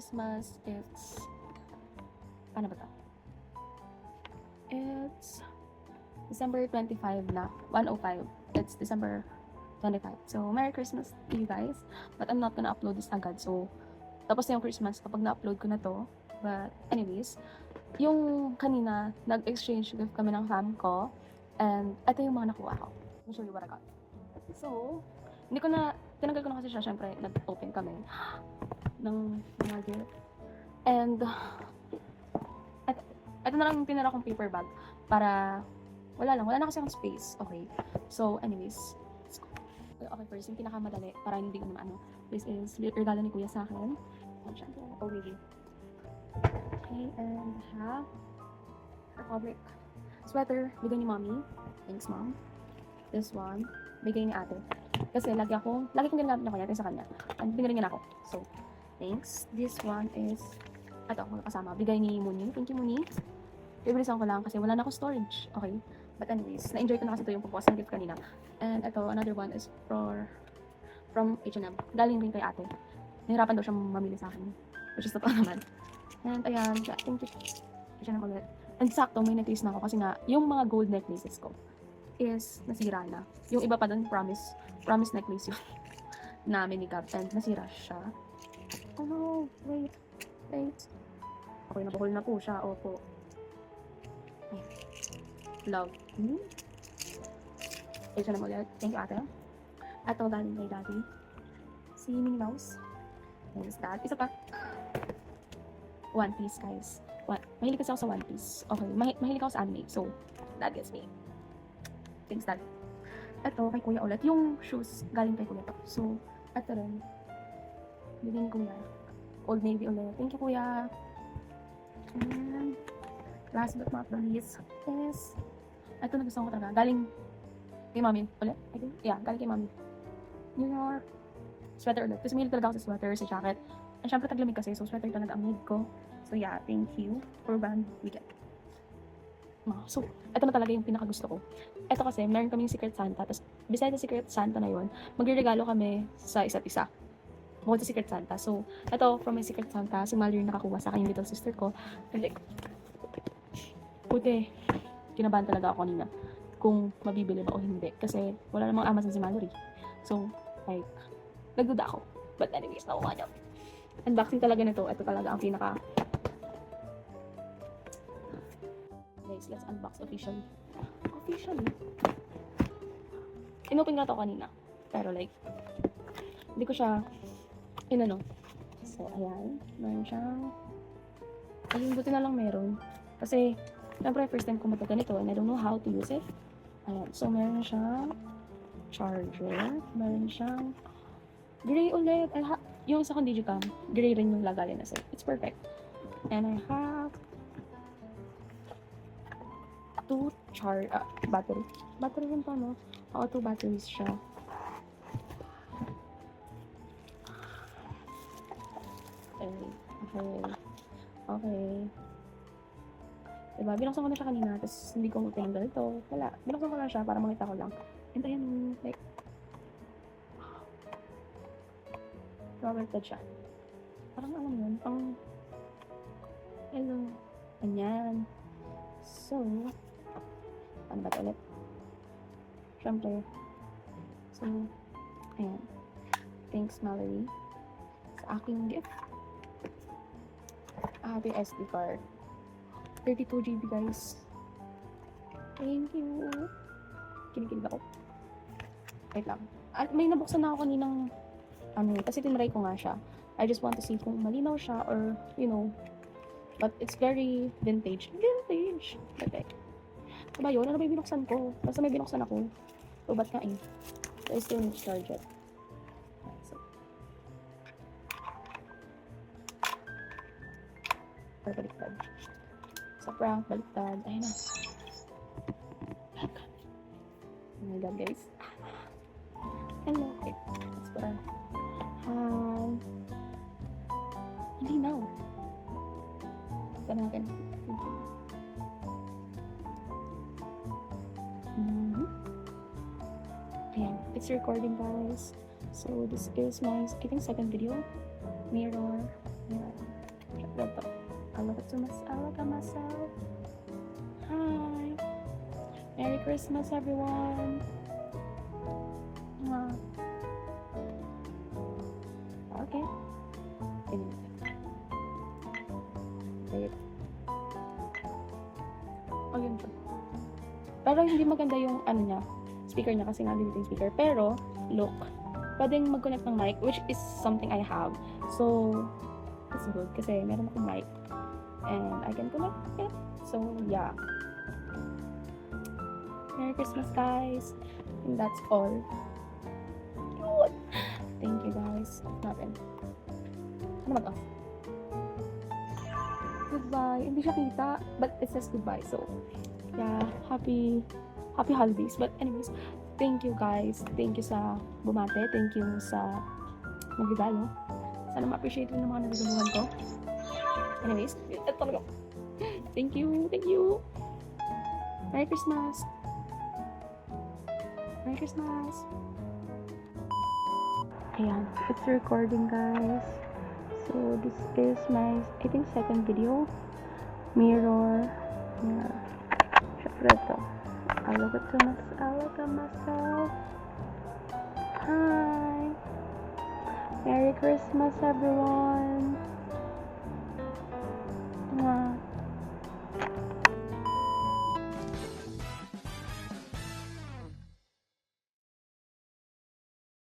Christmas, it's... Paano ba to? It's December 25 na. 1:05. It's December 25. So, Merry Christmas to you guys. But I'm not gonna upload this agad. So, tapos na yung Christmas kapag na-upload ko na to. But anyways, yung kanina, nag-exchange gift kami ng fam ko. And ito yung mga nakuha ko. I'll show you what I got. So, tinanggal ko na kasi siya. Syempre, nag-open kami ng mga gift. And, ito na lang yung tinira kong paper bag para, wala na kasi akong space. Okay. So, anyways, let's go. Okay, first, yung pinakamadali para hindi ko naman this is regalo ni Kuya sa akin. Syempre, already. Okay, and have a fabric sweater, bigay ni Mommy. Thanks, Mom. This one, bigay ni Ate. Kasi lagi kong ginagamit na kaya sa kanya. And binili niya na ako. So, thanks. This one is, ito, mga kasama. Bigay ni Muni. Thank you, Muni. Bibilisan ko lang kasi wala na akong storage. Okay? But anyways, na-enjoy ko na kasi ito yung pagbukas ng gift kanina. And ito, another one is from H&M. Galing rin kay Ate. Nahirapan daw siyang mamili sa akin. Which is totoo naman. And ayan, thank you. H&M ulit. And sakto, may necklace na ako kasi nga, yung mga gold necklaces ko is nasira na. Yung iba pa doon, promise necklace yun na minigab. And nasira siya. Oh no, wait. Okay, nabukol na po siya. Opo. Love. H&M ulit. Thank you, Ate. Ito, galing kay Daddy. Si Minnie Mouse. Thanks, Dad. Isa pa. One Piece, guys. Mahilig kasi ako sa One Piece. Okay, mahilig ako sa anime. So, that gets me. Thanks, Dad. Ito, kay Kuya ulit. Yung shoes, galing kay Kuya to. So, ito rin. Bigyan ni Kuya. Old Navy ulit. Thank you, Kuya. And, last but not the least is, ito nagustuhan ko talaga. Galing kay Mami. Ulit? I think? Yeah, galing kay Mami. New York. Sweater ulit. Kasi mahilig talaga ako sa sweater, sa jacket. And syempre taglamig kasi, so sweater talaga ang need ko. So yeah, thank you for band weekend. So, ito na talaga yung pinakagusto ko. Ito kasi, meron kaming Secret Santa. Tapos, besides sa Secret Santa na yun, magre-regalo kami sa isa't isa. Bukod sa Secret Santa. So, ito, from my Secret Santa, si Mallory nakakuha sa akin yung little sister ko. And like, puti, kinabahan talaga ako kanina kung mabibili ba o hindi. Kasi, wala namang Amazon si Mallory. So, like, nagduda ako. But anyways, nakuha niya. Unboxing talaga nito. Ito talaga ang pinaka... Guys, let's unbox officially. Inopen nga to kanina. Pero like, hindi ko siya inano. So, ayan. Meron siyang... Ayun, buti na lang meron. Kasi, syempre, first time ko mataganito and I don't know how to use it. Ayan. So, meron siyang charger. Meron siyang gray ulit. Yung sa kong Digicam, gray rin yung lagayan na set. It's perfect. And I have two battery. Battery rin pa, no? Oo, 2 batteries siya. Okay. Diba? Binuksan ko na siya kanina, tapos hindi ko tinanggal ito. Wala. Binuksan ko na siya para makita ko lang. And ayan, like, Robert siya. Parang alam yun, hello. Ayan. So, ano ba ito ulit? Siyempre. So, ayan. Thanks, Mallory. Sa aking gift. Ito yung SD card. 32 GB, guys. Thank you. Kinikilig ako. Wait lang. At may nabuksan na ako kaninang kasi tinry ko nga siya. I just want to see kung malinaw siya or, you know, but it's very vintage. Okay. Diba yun? Ano ba yung binuksan ko? Basta may binuksan ako. So, ba't ka So, I still need to charge it. So, baliktad. Sa prank, baliktad. Ayun na. Oh my God, guys. Hello. Okay. Let's put on. Hindi na. Ito natin. Ayan. It's recording, guys. So, this is my, I think, second video. Mirror. Ayan. Syempre, I look at myself. Hi. Merry Christmas, everyone. Mwah. Okay. Wait. Oh, yun po. Pero hindi maganda yung ano niya, speaker niya kasi nga limiting speaker. Pero, look, pwedeng mag-connect ng mic, which is something I have. So, it's good kasi meron akong mic. And I can connect it. So, yeah. Merry Christmas, guys. And that's all. Cute. Thank you, guys. Natin. Ano mag-off? Goodbye. Hindi siya kita, but it says goodbye. So, yeah. Happy holidays. But anyways, thank you, guys. Thank you sa bumate. Thank you sa nagregalo. Sana ma-appreciate rin ng mga nagregaluhan ko. Anyways, ito talaga. Thank you. Thank you. Merry Christmas. Merry Christmas. Ayan. It's recording, guys. So, this is my, I think, second video. Mirror. Yeah. Syempre ito. I look at myself. Hi. Merry Christmas, everyone.